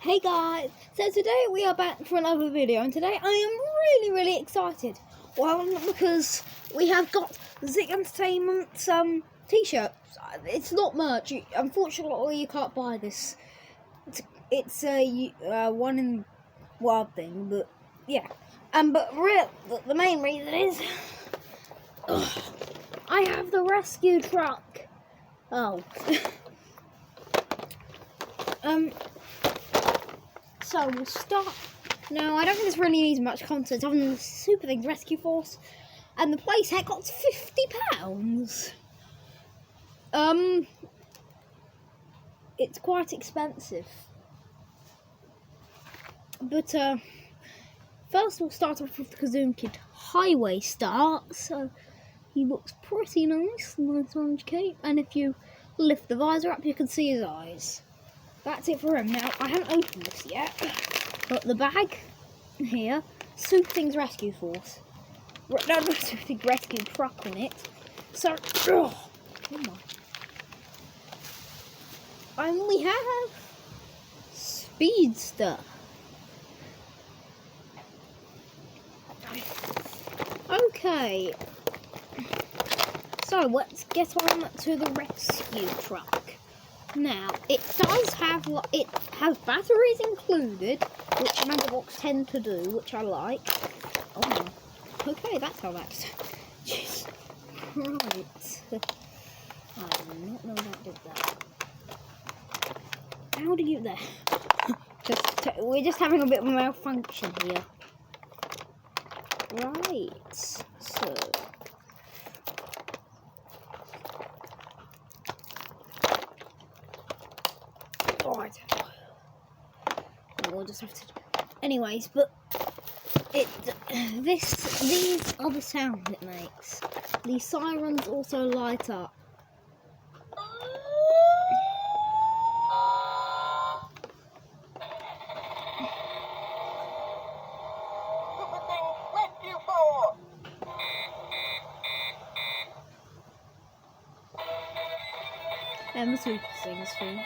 Hey guys, so today we are back for another video, and today I am really excited. Well, because we have got Zig Entertainment's t-shirts. It's not merch. Unfortunately, you can't buy this. It's a one in wild thing, but yeah. But the main reason is I have the rescue truck. Oh. So we'll start. Now, I don't think this really needs much content other than the SuperThings Rescue Force, and the playset costs £50. It's quite expensive. But first we'll start off with the Kazoo Kid Highway Start. So he looks pretty nice orange cape, and if you lift the visor up, you can see his eyes. That's it for him. Now, I haven't opened this yet, but the bag here, SuperThings Rescue Force. No, SuperThings Rescue Truck on it. So, come on. I only have Speedster. Okay. So, let's get on to the rescue truck. Now, it does have, it has batteries included, which Box tend to do, which I like. Oh, okay, that's how that's. Jeez. Right. I did not know that did that. How do you there? We're just having a bit of a malfunction here. Right. So. Right. We'll just have to. Anyways, but these are the sounds it makes. The sirens also light up. And the SuperThings thing.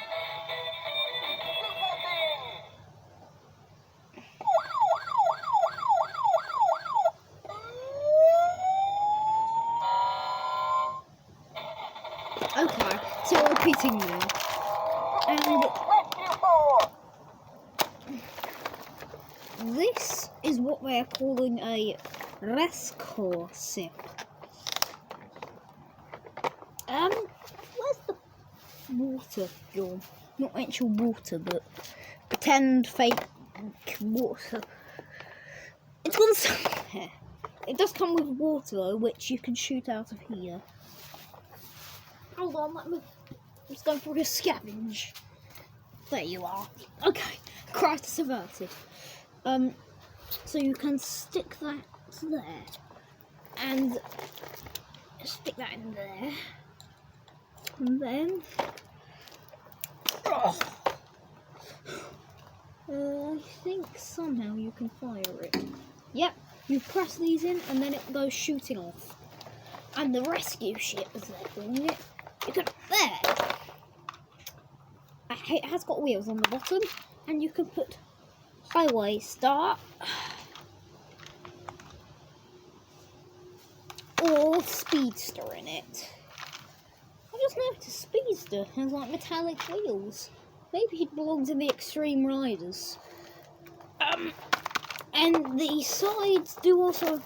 Okay, so repeating now. And this is what they're calling a rescue ship. Where's the water film? Not actual water, but pretend fake water. It's gone somewhere. It does come with water though, which you can shoot out of here. Hold on, I'm just going for a scavenge. There you are. Okay, crisis averted. So you can stick that there, and stick that in there, and then I think somehow you can fire it. Yep, you press these in, and then it goes shooting off. And the rescue ship, as they're calling it, you can there. It has got wheels on the bottom, and you can put highway start or speedster in it. I just noticed speedster has like metallic wheels. Maybe it belongs in the extreme riders. And the sides do also.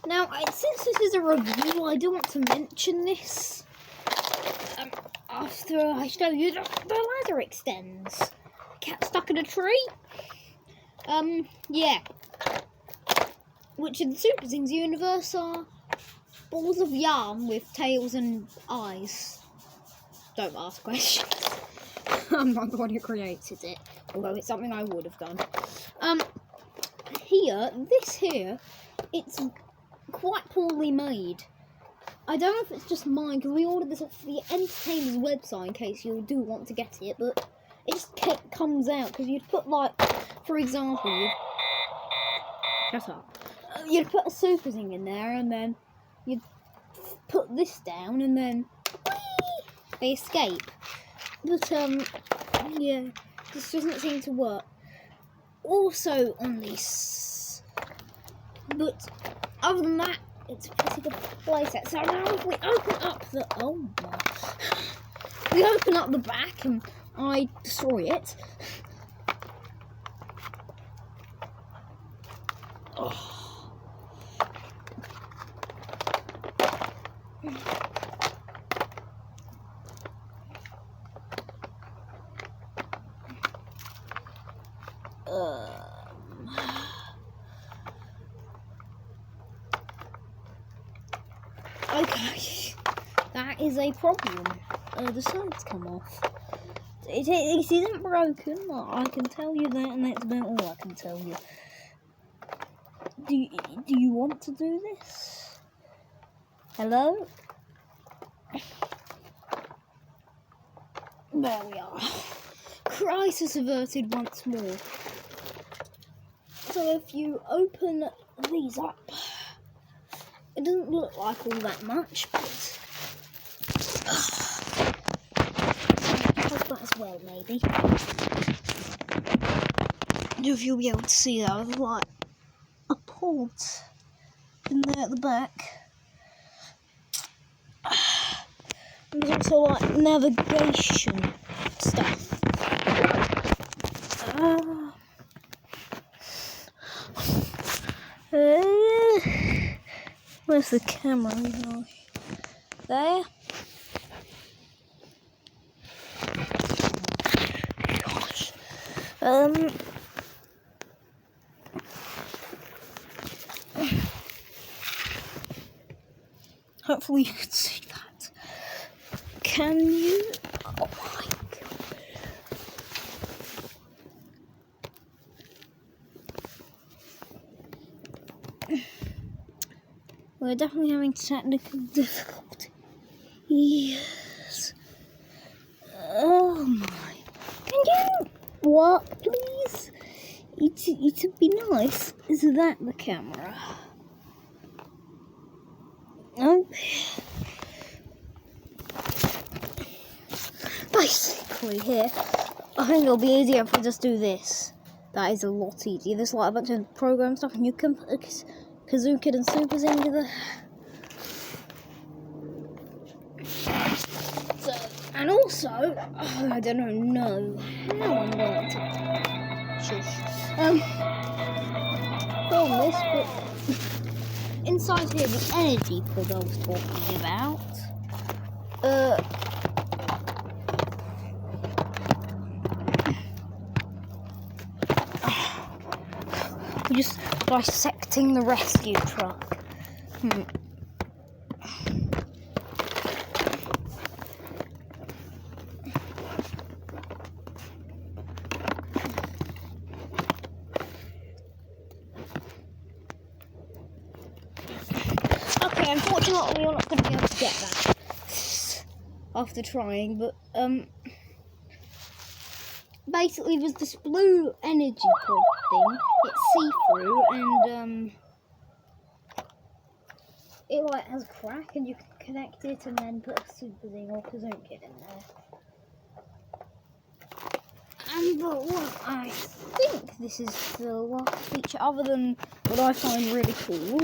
Now, since this is a review, I do want to mention this. After I show you, the ladder extends. Cat stuck in a tree. Yeah. Which in the SuperZings universe are balls of yarn with tails and eyes. Don't ask questions. I'm not the one who created it, although it's something I would have done. This here, it's quite poorly made. I don't know if it's just mine, because we ordered this off the Entertainer's website in case you do want to get it, but it just comes out, because you'd put, like, for example, shut up, you'd put a SuperThing in there, and then you'd put this down, and then, whee, they escape. But, yeah, this doesn't seem to work. Also on this, but other than that, it's a pretty good playset. So now if we open up the we open up the back and I destroy it. Oh. Okay, that is a problem. The sides come off. It isn't broken, I can tell you that, and that's about all I can tell you. Do you want to do this? Hello? There we are. Crisis averted once more. So if you open these up, it doesn't look like all that much, but like that as well, maybe. If you'll be able to see that, there's like a port in there at the back. And there's also like navigation stuff. Where's the camera? There. Gosh. Hopefully you can see that. Can you? Oh my god. We're definitely having technical difficulty. Yes. Oh my. Can you work, please? It'd be nice. Is that the camera? No. Basically, here, I think it'll be easier if we just do this. That is a lot easier. There's like a bunch of program stuff, and you can put Kazookin and SuperZings together. So, and also, I don't know how I'm going to film this, but inside here, the energy pod I was talking about. We're just dissecting the rescue truck. Okay, unfortunately you're not going to be able to get that after trying, but basically there's this blue energy pod thing. It's see-through and it like has a crack and you can connect it and then put a SuperZing or Kazookin in there. But what I think this is the last feature, other than what I find really cool.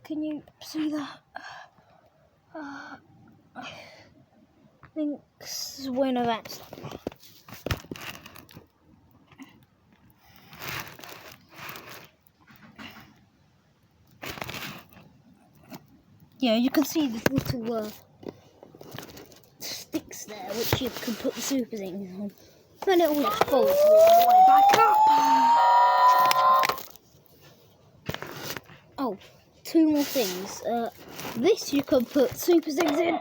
Can you see that? I think this is one of that. Yeah, you can see this little sticks there, which you can put the SuperZings on. Then it will just follow all the way back up. Oh, two more things. This you can put SuperZings in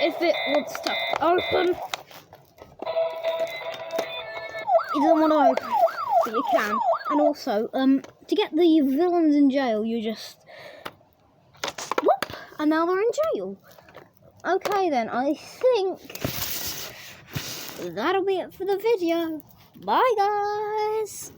if it wants to open. It doesn't want to open, but you can. And also, to get the villains in jail, you just whoop, and now they're in jail. Okay then, I think that'll be it for the video. Bye guys!